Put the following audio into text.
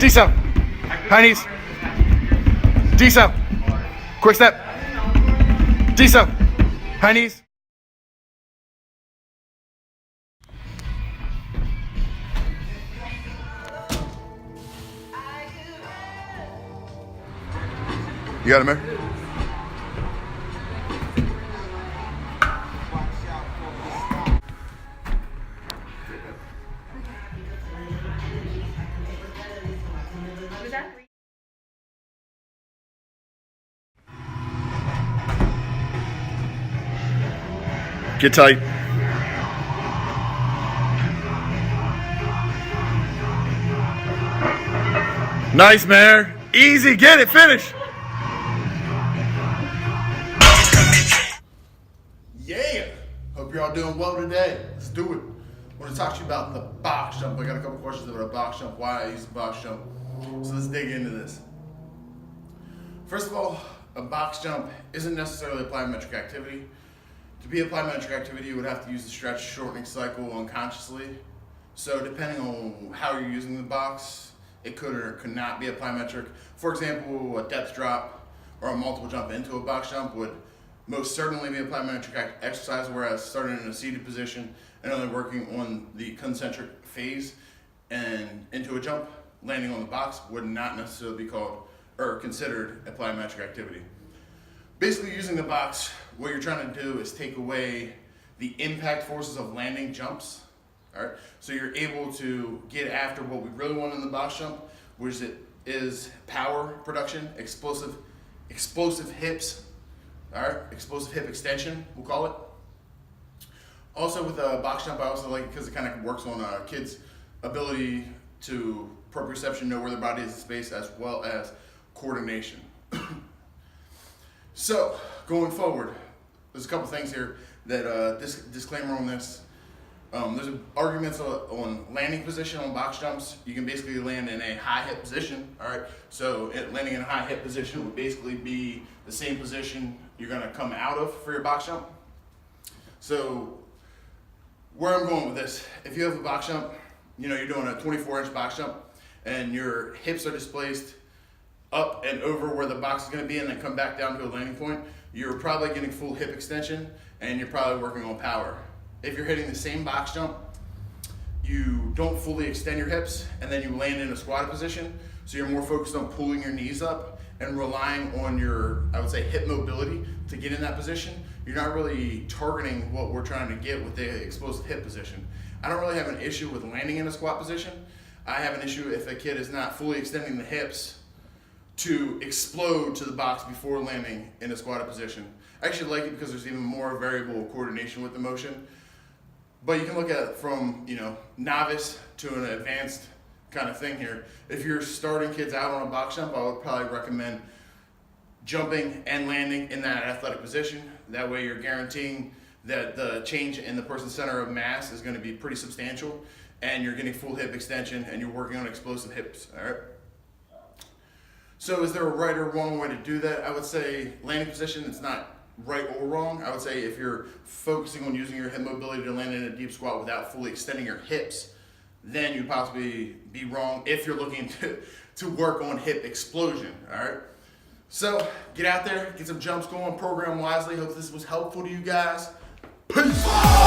D-cell. High knees. D-cell. Quick step. D-cell. High knees. You got it, man. Get tight. Nice, man. Easy. Get it. Finish. Yeah! Hope you're all doing well today. Let's do it. I want to talk to you about the box jump. I got a couple questions about a box jump, why I use the box jump. So let's dig into this. First of all, a box jump isn't necessarily a plyometric activity. To be a plyometric activity, you would have to use the stretch shortening cycle unconsciously. So depending on how you're using the box, it could or could not be a plyometric. For example, a depth drop or a multiple jump into a box jump would most certainly be a plyometric exercise, whereas starting in a seated position and only working on the concentric phase and into a jump, landing on the box would not necessarily be called or considered a plyometric activity. Basically, using the box, what you're trying to do is take away the impact forces of landing jumps. All right, so you're able to get after what we really want in the box jump, which is power production, explosive hips. All right, explosive hip extension, we'll call it. Also with a box jump, I also like it because it kind of works on kids' ability to proprioception, know where their body is in space, as well as coordination. So going forward, there's a couple things here that disclaimer on this. There's arguments on landing position on box jumps. You can basically land in a high hip position, all right? So landing in a high hip position would basically be the same position you're gonna come out of for your box jump. So where I'm going with this, if you have a box jump, you know, you're doing a 24-inch box jump and your hips are displaced up and over where the box is gonna be and then come back down to a landing point, you're probably getting full hip extension and you're probably working on power. If you're hitting the same box jump, you don't fully extend your hips and then you land in a squatted position. So you're more focused on pulling your knees up and relying on your, I would say, hip mobility to get in that position. You're not really targeting what we're trying to get with the explosive hip position. I don't really have an issue with landing in a squat position. I have an issue if a kid is not fully extending the hips to explode to the box before landing in a squatted position. I actually like it because there's even more variable coordination with the motion. But you can look at it from, you know, novice to an advanced kind of thing here. If you're starting kids out on a box jump, I would probably recommend jumping and landing in that athletic position. That way you're guaranteeing that the change in the person's center of mass is going to be pretty substantial and you're getting full hip extension and you're working on explosive hips, all right? So is there a right or wrong way to do that? I would say landing position, it's not right or wrong. I would say if you're focusing on using your hip mobility to land in a deep squat without fully extending your hips, then you'd possibly be wrong if you're looking to work on hip explosion, all right? So get out there, get some jumps going, program wisely. Hope this was helpful to you guys. Peace!